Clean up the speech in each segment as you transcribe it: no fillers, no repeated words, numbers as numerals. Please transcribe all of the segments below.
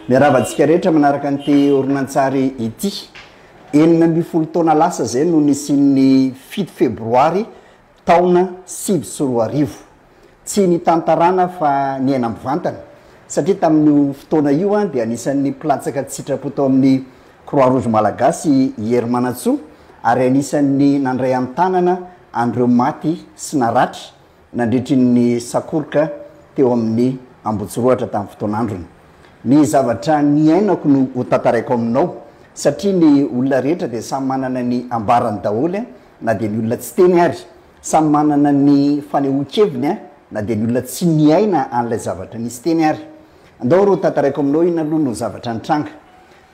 miaravantsika rehetra manaraka an'ity orinantsary ity enina amby folo taona lasa zay no nisin'ny 7 febroary taona 2024 tsy nitantarana fa niaina mivantana satria tamin'io fotoana io a dia anisan'ny platsaka tsitrapo tao amin'ny Croix Rouge malagasy Hermanatsoa ary anisan'ny nandray an-tanana andreo maty sy naratra nandritrin'ny sakoroka teo amin'ny Ambotsiroatra tamin'ny fotoan'androny. Ny zavatra niainako no hotantaraiko aminao satria ny olona rehetra dia samy manana ny ambarany daholo na dia ny olona tsy teny ary, samy manana ny fanehoan-keviny na dia ny olona tsy niaina an'ilay zavatra nisy teny ary. Andao ro hotantaraiko aminao iny aloha no zavatra nitranga.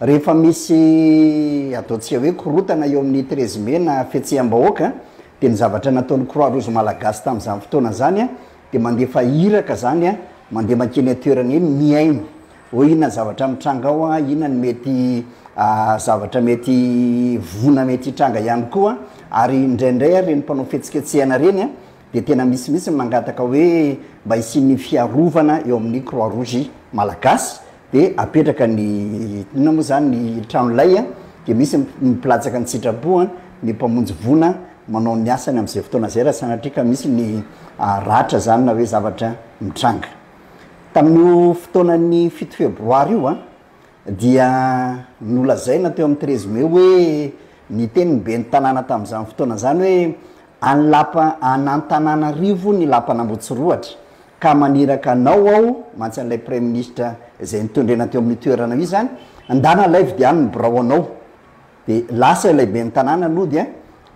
Rehefa misy ataontsika hoe korotana eo amin'ny 13 mai na fihetseham-bahoaka dia ny zavatra nataon'ny Croix Rouge malagasy tamin'izany fotoana zany dia mandefa hiraka zany mandeha makeny toerana eny miaino hoe inona zavatra mitranga ao inona ny mety zavatra mety vona mety hitranga ihany koa ary indraindray reny mpanao fihetsiketsehana reny dia tena misimisy mangataka hoe mba hisian'ny fiarovana eo amin'ny Croix Rouge malagasy dia apetraka ny inona moa zany ny tranolay dia misy miplatsaka ny sitrapo ny mpamonjy vona manao ny asany amin'izay fotoana zay raha sanatrika misy ny ratra zany na hoe zavatra mitranga. Tamin'io fotoanan'ny 7 febroary io dia nolazaina teo amin'ny 13 mai hoe ny teny be ny tanàna tamin'izany fotoana zany hoe anlapa Antananarivo ny lapan'Ambotsiroatra ka maniraka anao ao mantsy an'ilay premier ministre izay nitondrena teo amin'ny toerana io zany andana live dia any ny birao anao dia lasa ilay be ny tanàna aloha dia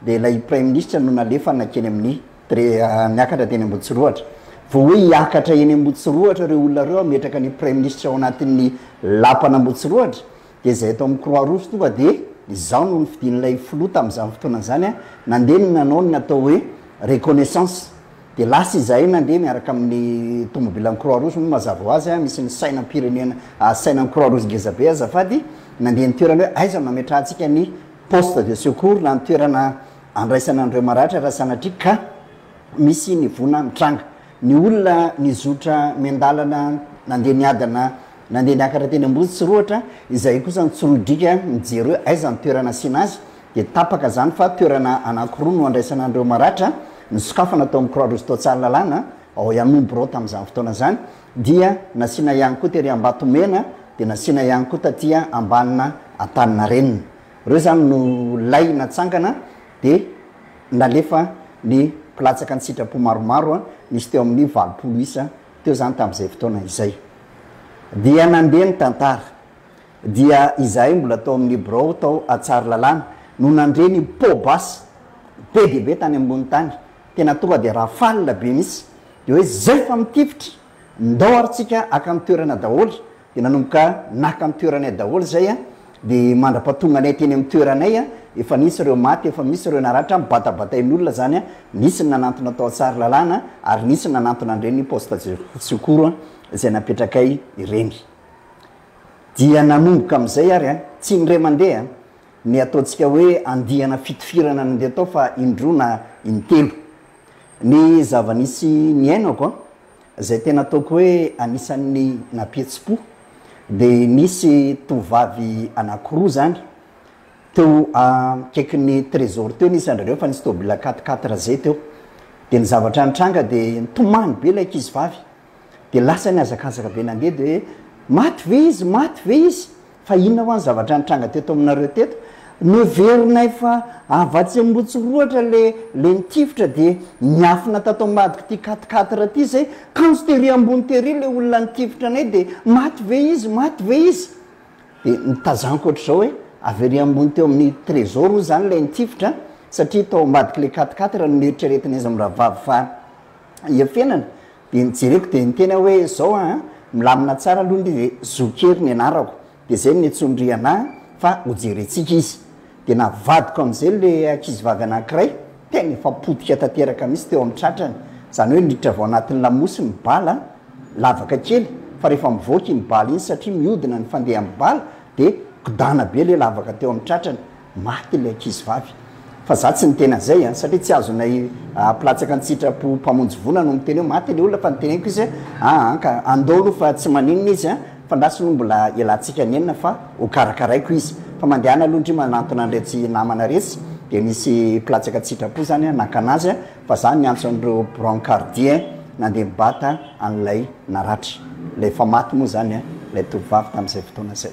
ilay premier ministre no nalefa nakeny amin'ny niakatra teny Ambotsiroatra. Vao hoe hiakatra eny Ambotsiroatra reo olona reo metraka ny premier ministre ao anatin'ny lapan'Ambotsiroatra dia zay atao amin'ny Croix Rouge tonga dia izao no nifidin'ilay filoha tamin'izany fotoana zany nandeha ny nanao ny natao hoe reconnaissance dia lasa izahay nandeha miaraka amin'ny tomobilan'ny Croix Rouge no mazava ho azy misy ny sainam-pirenena sainan'ny Croix Rouge ngezabe azafady nandeha ny toerana hoe aiza mametrahantsika ny poste de secours na ny toerana andraisana andreo maratra raha sanatria ka misy ny vona mitranga. Ny olona nizotra miandalana nandeha niadana nandeha niakatra teny Ambotsiroatra izay kosa nitsorodrika mijery hoe aiza ny toerana asiana azy dia tapaka zany fa toerana anankiroa no andraisana andreo maratra ny sokafana tao amin'ny Croix Rouge tao Tsaralalàna ao Ianombo rao tamin'izany fotoana zany dia nasiana ihany koa tery Ambatomena dia nasiana ihany koa taty ambanina Antaninarenina. Reo zany no lay natsangana dia nalefa ny platsaka ny sitrapo maromaro nisy teo amin'ny 20 isa teo zany tamin'izay fotoana izay. Dia nandeha ny tantara dia izahay mbola tao amin'ny birao tao Tsaralalàna no nandre ny pobasy be dia be tany ambony tany tena tonga dia rafalina be misy dia hoe zay fa mitifitra ndao arytsika aka amin'ny toerana daholo dia nanomboka naka amin'ny toeranay daholo zay dia mandra-pahatonganay teny amin'ny toeranay efa nisy ireo maty efa misy ireo naratra mibatabatain'olona zany nisy ny nanantona tao Tsaralalàna ary nisy ny nanantona andreny poste de secours izay napetrakay ireny. Dia nanomboka amin'izay ary tsy indray mandeha ny ataontsika hoe andihana fitifirana nandeha tao fa indroa intelo. Ny zava-nisy niainako izay tena ataoko hoe anisan'ny nampietsi-po dia nisy tovavy anankiroa zany teo kaikin'ny trésor teo nisy andrareo fa nisy tobila 4x4 zay teo dia ny zavatra nitranga dia nitomany be ilay ankizy vavy dia lasa ny azakazaka be nandeha dia hoe maty ve izy fa inona ho any zavatra nitranga teto aminareo teto noverinay fa avatsy Ambotsiroatra le nitifitra dia niafina tato ambadika ty 4x4 ty zay kanjo tery ambony tery le olona nitifitra anay dia maty ve izy dia nitazaniko ohatr'izao hoe avery ambony teo amin'ny trésor zany lay nitifitra satria tao ambadika le 4x4 no nieritreretina izy am'rahavavy fa iafenana dia nijereko dia nitena hoe zao milamina tsara aloha dia zokery ny anarako dia zay nitsondriana fa hojeretsika izy dia navadiko amin'izay le ankizy vavy anankiray tena efa potika tanteraka misy teo amin'ny tratrany zany hoe niditra vao anatin'ny lamosy ny bala lavaka kely fa rehefa mivoaka iny bala iny satria miodina ny fandeha amin'ny bala dia kodana be le lavaka teo amin'ny tratrany maty le ankizy vavy fa za tsy nitena zay satria tsy azonay platsaka ny sitrapo mpamonjy vona no miteny hoe maty le olona fa niteneko izy ka andao aloha fa tsy maninona izy fandrasy no mbola elatsika nenina fa ho karakaraiko izy fa mandehana aloha ndry manantona anretsy namana retsy de misy platsaka tsitrapo zany nakanazy fa zany niantso an'ireo brancardien nandeha mibata an'ilay naratra lay fa maty moa zany lay tovavy tamin'izay fotoana zay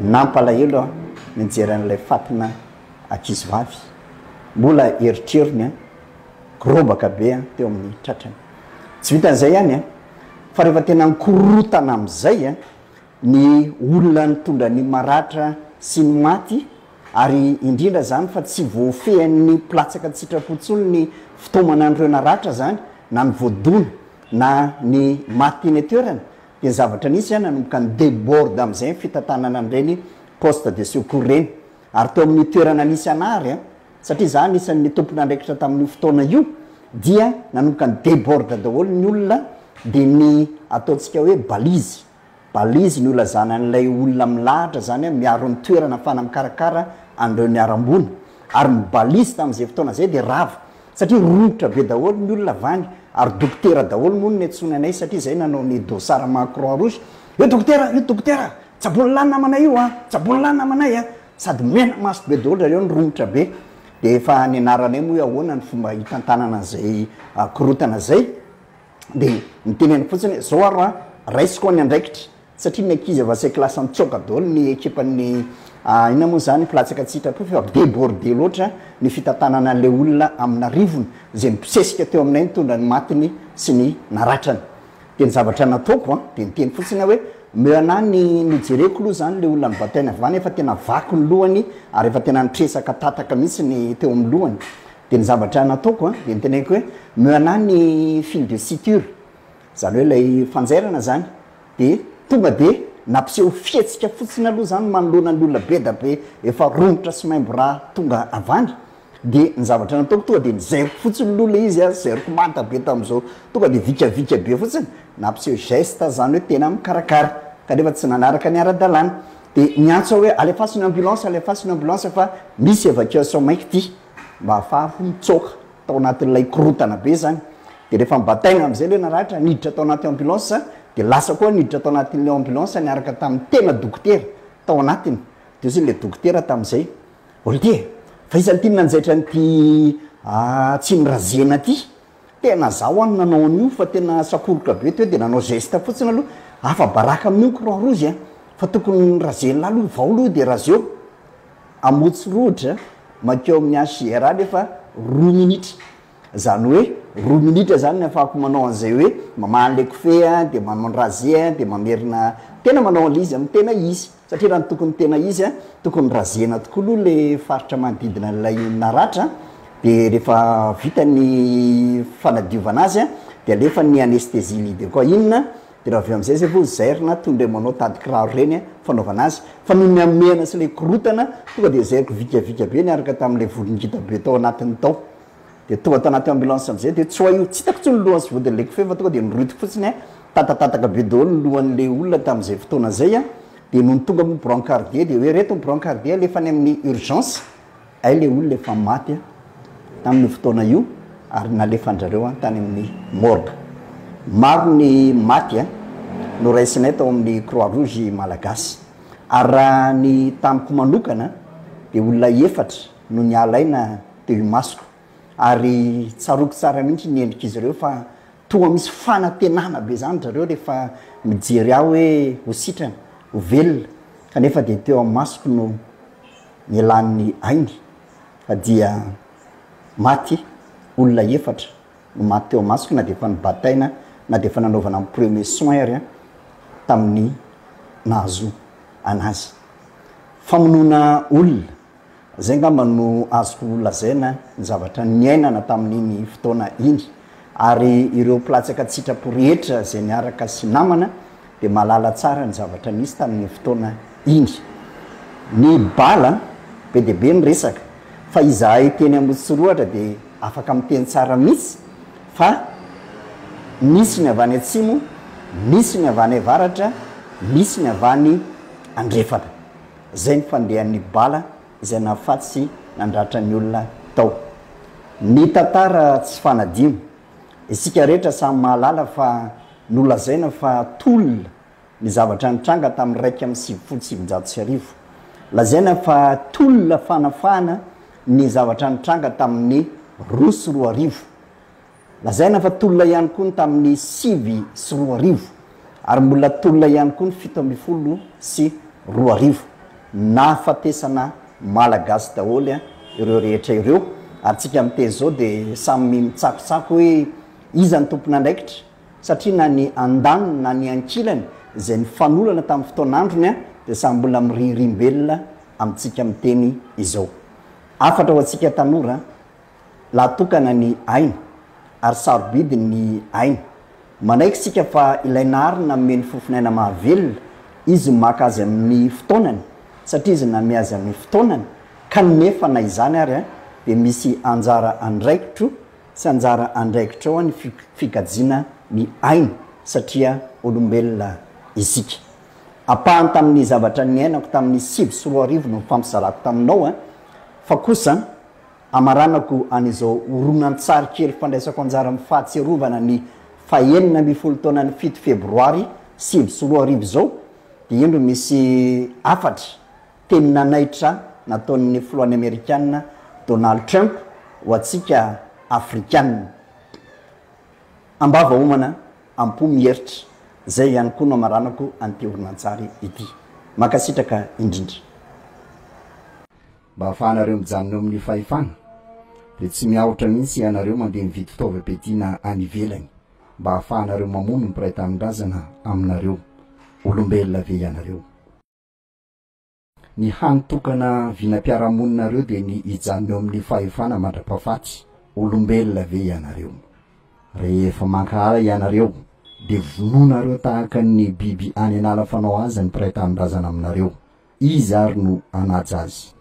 nampalahelo mijery an'ilay fatina akizivavy mbola eritreriny grobaka be teo amin'ny tratrany tsy vitan'izay ihany fa rehefa tena nikorotana am'izay ny olona nitondra ny maratra sy ny maty ary indrindra zany fa tsy voafehan'ny platsaka tsitrapotsolo ny fitoomana an'ireo naratra zany na ny voadona na ny maty ny toerana de ny zavatra nisy zany nanomboka ny déborde am'izay fitantanana an'ireny poste de secours reny ary teo amin'ny toerana nisy anary satria zany isan'ny tompona andraikitra tamin'ny fotoana io dia nanomboka ny déborde daholo ny olona de ny ataontsika hoe balizy ny olazana an'ilay olona milahatra zany miaro ny toerana fana mikarakara an'ireo ny arambony ary mibalizy tamin'izay fotoana zay de rava satria romotra be daholo ny olona vany ary dokotera daholo moa ny antsony anay satria zay nanao ny dosara ma croix rouge io dokotera tsabony lany namanay io tsabony lany namanay sady mena maso be daholo zareo ny romotra be de efa nianaranay moa ahoana ny fomba hitantanana zay korotana zay de niteneny fotsiny zao aro raisiko ny andraikitra satria ny akizy avasay klasy mitsoka daholo ny ekipan'ny ina moa zany platsaka tsitrapo fa déborde loatra ny fitantanana an'le olona amina rivony zay mipisesika teo aminay nitondra ny matiny sy ny naratrany de ny zavatra nataoko de niteny fotsiny hoe meana ny nijereko aloha zany le olona mibataina avany efa tena vaky ny lohany ary efa tena nitresaka tataka mihitsy ny teo amin'ny lohany de ny zavatra nataoko de niteneko hoe meana ny fil de suture zany hoe lay fanjairana zany de tonga de nampiseho fietsika fotsiny aloha zany manoloana ny olona be da be efa romotra sy maimbo raha tonga avany de ny zavatra nataoko tonga de nizairiko fotsiny lola izy zairiko manta be tam'izao tonga de vikavika be fotsiny nampiseho geste zany hoe tena mikarakara kanefa tsy nanaraka ny ara-dalàna de niantso hoe alefaso ny ambulance fa misy évacuation maiky ty mba ahafahako mitsoka tao anatin'ilay korotana be zany de rehefa mibataina am'izay le naratra niditra tao anaty ambulance de lasa koa niditra tao anatin'le ambulance niaraka tamin'ny tena dokotera tao anatiny de ozy le dokotera tamin'izay olty fa isan'ny ty nanjaitra nyty tsy nirazena ty tena zao any nanao an'io fa tena sakoroka be teo de nanao geste fotsiny aloha afa baraka amin'io croix rouge fa tokony razena aloha vao aloha de razeo amotsy rotra makeo amin'ny HGR nefa 2 minitra zany hoe 2 minitra zany afahako manao an'izay hoe mamany le kofeha de manao raze de mamerina tena manao an'izy amin'ny tena izy satria raha ny tokony tena izy tokony razena tokoa aloha le faritra manodidina n'ilay naratra de rehefa vita ny fanadiovana azy de alefa ny anesthésie lide koa inona de raha avy am'izay zay vo zairina tondre manao tady kiraro reny fanaovana azy fa no miamena sy le korotana tonga de zairiko vikavika be niaraka tamin'le volongita be tao anatiny tao de tonga tao anaty ambulance am'izay de tsoa io tsy hitako tsy ny lohany sy vodiny le kofeha fa tonga de nirotiko fotsiny tatatataka be daholo ny lohan'le olona tamin'izay fotoana zay de noho ny tonga mo brancardier de hoe reto brancardier lefa ny amin'ny urgence ay le olona efa maty tamin'ny fotoana io ary nalefa andrareo tany amin'ny morgue maro ny maty no raisinay tao amin'ny croix rouge malagasy ary raha ny tamiko manokana de olona efatra no nialaina teo imasoko ary tsaroko tsara mihitsy niendrika izy ireo fa tonga misy fanantenana be zany zareo rehefa mijery aho hoe ho sitrana ho velona kanefa de teo amin'ny masoko no nielan'ny ainy fa dia maty olona efatra no maty teo masoko na de efa nibataina na de efa nanaovana amin'ny premier soin ary tamin'ny nahazo anazy famonona olona zay ngamba no azoko lazaina ny zavatra niainana tamin'iny fotoana iny ary ireo platsaka tsitrapo rehetra zay niaraka sy namana de malala tsara ny zavatra nisy tamin'ny fotoana iny ny bala be de be ny resaka fa izahay teny ambotsoroatra de afaka miteny tsara mihitsy fa misy ny avany atsimo misy ny avany avaratra misy ny avany andrefana zay ny fandehan'ny bala izay nahafatsy nandratra ny olona tao ny tantara tsy fanadimo isika rehetra samy mahalala fa nolazaina fa tolona ny zavatra nitranga tamin'ny raiky amin'ny 7 lazaina fa tolona fanafahana ny zavatra nitranga tamin'ny 2 lazaina fa tolona ihany koa tamin'ny 7 ary mbola tolona ihany koa ny 7 nafatesana malagasy daholy ireo rehetra ireo ary tsika miteny zao de samy mitsakosako hoe iza ny tompona andraikitra satria na ny andaniny na ny ankilany zay ny fanolana tamin'ny fotoanandrony de samy mbola miririmbelona amintsika miteny izao afatra ho antsika tanora lahatokana ny aina ary sarobidy ny aina manaiky sika fa ilainarina meny fofinaina mahavelona izy maka azy amin'ny fotoanany satria izy name azy amin'ny fotoanany kanefa na izany ary de misy anjara andraikitro sy anjara andraikitra ao ny fikajiana ny aina satria olombelona isika apahany tamin'ny zavatra ny ainako tamin'ny 7 no fampisalako taminao fa kosa amaranako an'izao oronan-tsary kely fandraisako anjara amin'ny fahatserovana ny fahenina amby folo taona ny 7 febroary 7 zao de indro misy afatra teny nanaitra nataon'ny filohan'ny amerikanina Donald Trump ho atsika afrikanina ambava homana ampo mieritra zay ihany koa no amaranako an'ity oronan-tsary ity makasitraka indrindra mba ahafahanareo mijanona amin'ny fahefana de tsy miahotra mihitsy ianareo mandeha mividy fitaovam-piadiana any ivelany mba ahafahanareo mamono ny mpiray tamin-drazana aminareo olombelona ve ianareo ny hanitokana vinam-piarahamoninareo de ny hijanona eo amin'ny fahefana mandra-pahafaty olombelona ve ianareo rehefa mankahala ianareo de vononareo tahaka ny biby any anala fanao azy ny mpiray tamin-drazana aminareo izy ary no anaja azy